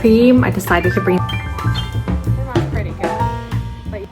cream, I decided to bring. That's pretty good. But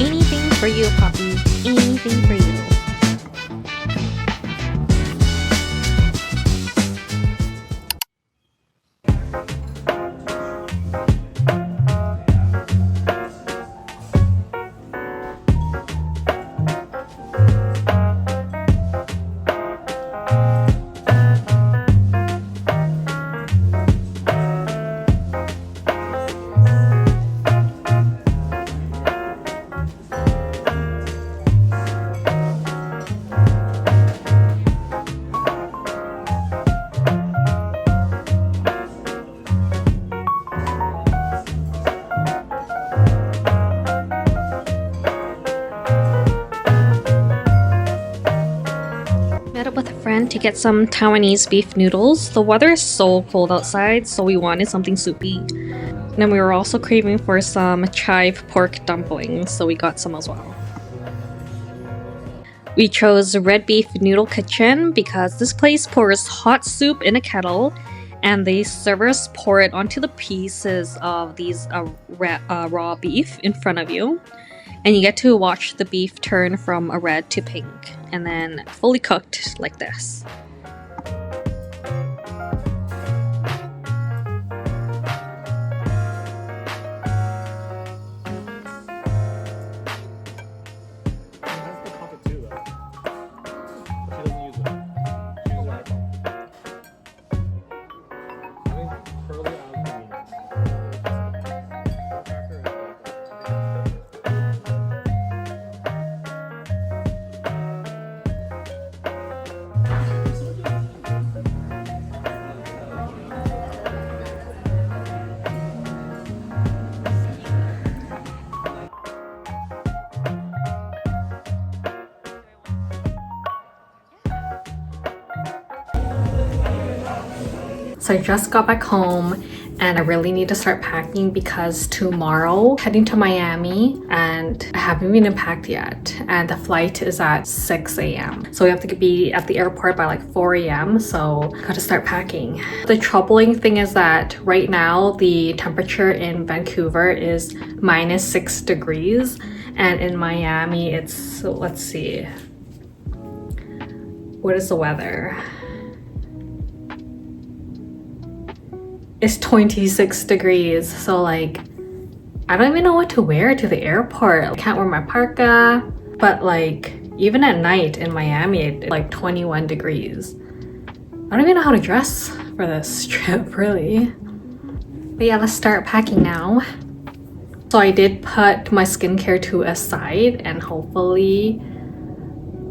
anything for you, Poppy. Anything for you. Met up with a friend to get some Taiwanese beef noodles. The weather is so cold outside, so we wanted something soupy. And then we were also craving for some chive pork dumplings, so we got some as well. We chose Red Beef Noodle Kitchen because this place pours hot soup in a kettle and the servers pour it onto the pieces of these raw beef in front of you. And you get to watch the beef turn from a red to pink and then fully cooked like this. So I just got back home and I really need to start packing because tomorrow heading to Miami and I haven't even packed yet, and the flight is at 6 a.m. so we have to be at the airport by like 4 a.m. so gotta start packing. The troubling thing is that right now the temperature in Vancouver is -6 degrees, and in Miami it's, let's see, what is the weather? It's 26 degrees, so like I don't even know what to wear to the airport. I can't wear my parka, but like even at night in Miami it's like 21 degrees. I don't even know how to dress for this trip really. But yeah, let's start packing now. So I did put my skincare to a side and hopefully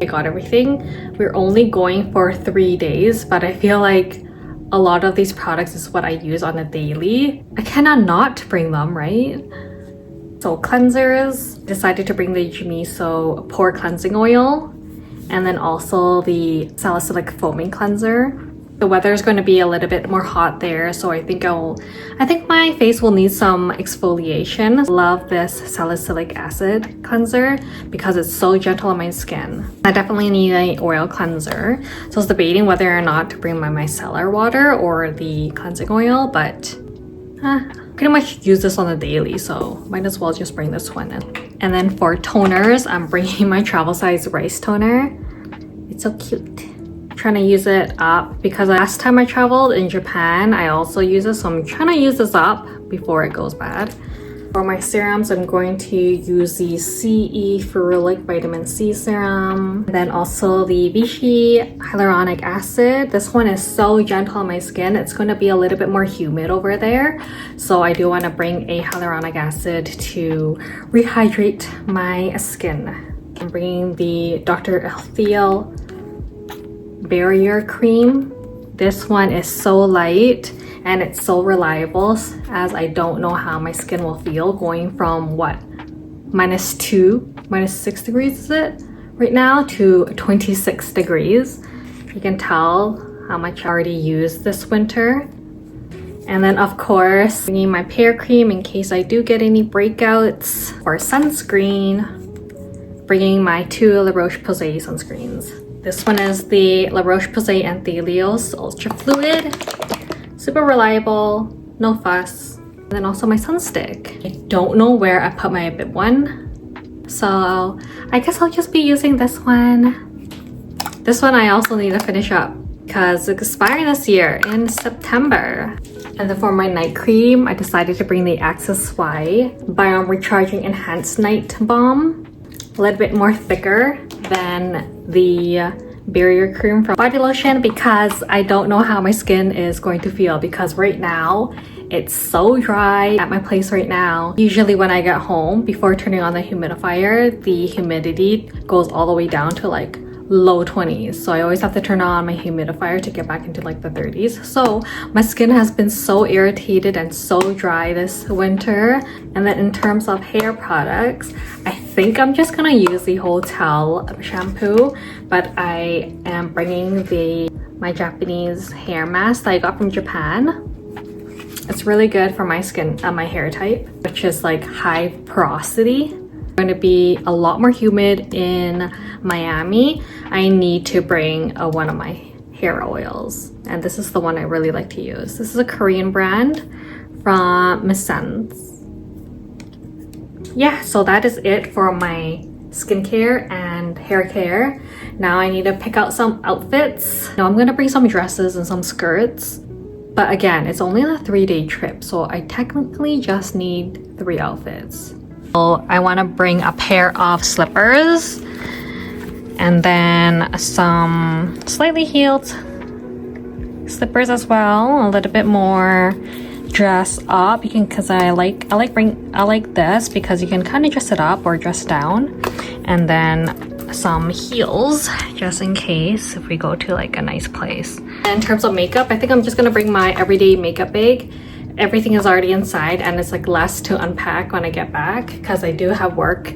I got everything. We're only going for 3 days, but I feel like a lot of these products is what I use on a daily. I cannot not bring them, right? So cleansers, decided to bring the Jimiso pore cleansing oil, and then also the salicylic foaming cleanser. The weather is going to be a little bit more hot there, so I think my face will need some exfoliation. Love this salicylic acid cleanser because it's so gentle on my skin. I definitely need an oil cleanser, so I was debating whether or not to bring my micellar water or the cleansing oil, but pretty much use this on a daily, so might as well just bring this one in. And then for toners, I'm bringing my travel size rice toner. It's so cute. Trying to use it up because last time I traveled in Japan I also used it, so I'm trying to use this up before it goes bad. For my serums, I'm going to use the CE Ferulic Vitamin C Serum, and then also the Vichy Hyaluronic Acid. This one is so gentle on my skin. It's going to be a little bit more humid over there, so I do want to bring a hyaluronic acid to rehydrate my skin. I'm bringing the Dr. Thiel Barrier Cream. This one is so light and it's so reliable, as I don't know how my skin will feel going from what, -2, -6 degrees is it right now, to 26 degrees. You can tell how much I already used this winter. And then of course bringing my pear cream in case I do get any breakouts. For sunscreen, bringing my 2 La Roche-Posay sunscreens. This one is the La Roche-Posay Anthelios Ultra Fluid. Super reliable, no fuss. And then also my sunstick. I don't know where I put my bib one, so I guess I'll just be using this one. This one I also need to finish up because it's expiring this year in September. And then for my night cream, I decided to bring the Access Y Biome Recharging Enhanced Night Balm. A little bit more thicker than the barrier cream from body lotion because I don't know how my skin is going to feel, because right now it's so dry at my place right now. Usually when I get home, before turning on the humidifier, the humidity goes all the way down to like low 20s, so I always have to turn on my humidifier to get back into like the 30s. So my skin has been so irritated and so dry this winter. And then in terms of hair products, I think I'm just gonna use the Hotel shampoo, but I am bringing my Japanese hair mask that I got from Japan. It's really good for my skin, my hair type, which is like high porosity. Going to be a lot more humid in Miami. I need to bring one of my hair oils, and this is the one I really like to use. This is a Korean brand from Miss Sense. Yeah, so that is it for my skincare and hair care. Now I need to pick out some outfits. Now I'm gonna bring some dresses and some skirts, but again, it's only a 3-day trip, so I technically just need 3 outfits. So I want to bring a pair of slippers and then some slightly heeled slippers as well, a little bit more dress up. You can, because I like this because you can kind of dress it up or dress down, and then some heels just in case if we go to like a nice place. And in terms of makeup, I think I'm just gonna bring my everyday makeup bag. Everything is already inside and it's like less to unpack when I get back because I do have work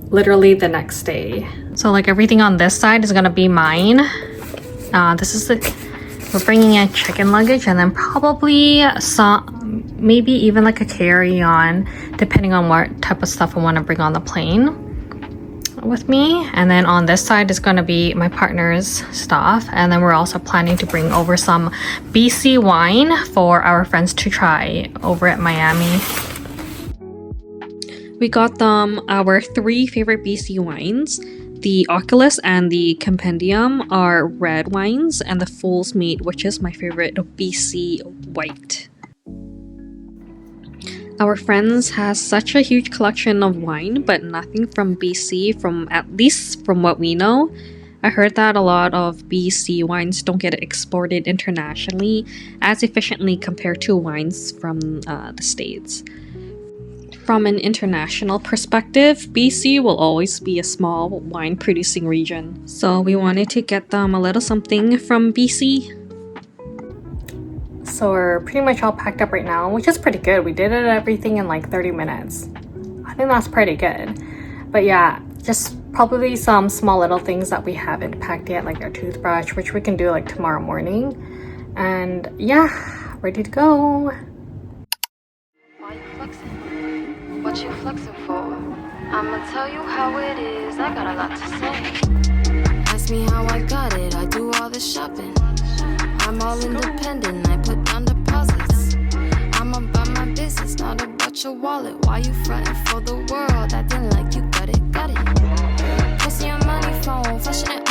literally the next day. So like everything on this side is gonna be mine. This is We're bringing in chicken luggage and then probably some, maybe even like a carry-on, depending on what type of stuff I want to bring on the plane with me. And then on this side is going to be my partner's stuff, and then we're also planning to bring over some BC wine for our friends to try over at Miami. We got them our 3 favorite BC wines. The Oculus and the Compendium are red wines, and the Fool's Meat, which is my favorite, BC white. Our friends has such a huge collection of wine, but nothing from BC, from at least from what we know. I heard that a lot of BC wines don't get exported internationally as efficiently compared to wines from the States. From an international perspective, BC will always be a small wine producing region. So we wanted to get them a little something from BC. So we're pretty much all packed up right now, which is pretty good. We did everything in like 30 minutes. I think that's pretty good. But yeah, just probably some small little things that we haven't packed yet, like our toothbrush, which we can do like tomorrow morning. And yeah, ready to go. Why you flexing? What you flexing for? I'ma tell you how it is. I got a lot to say. Ask me how I got it. I do all the shopping. I'm all independent, I put down deposits. I'm about my business, not about your wallet. Why you frontin' for the world? Acting like you got it, got it. Posting your money phone, flashing it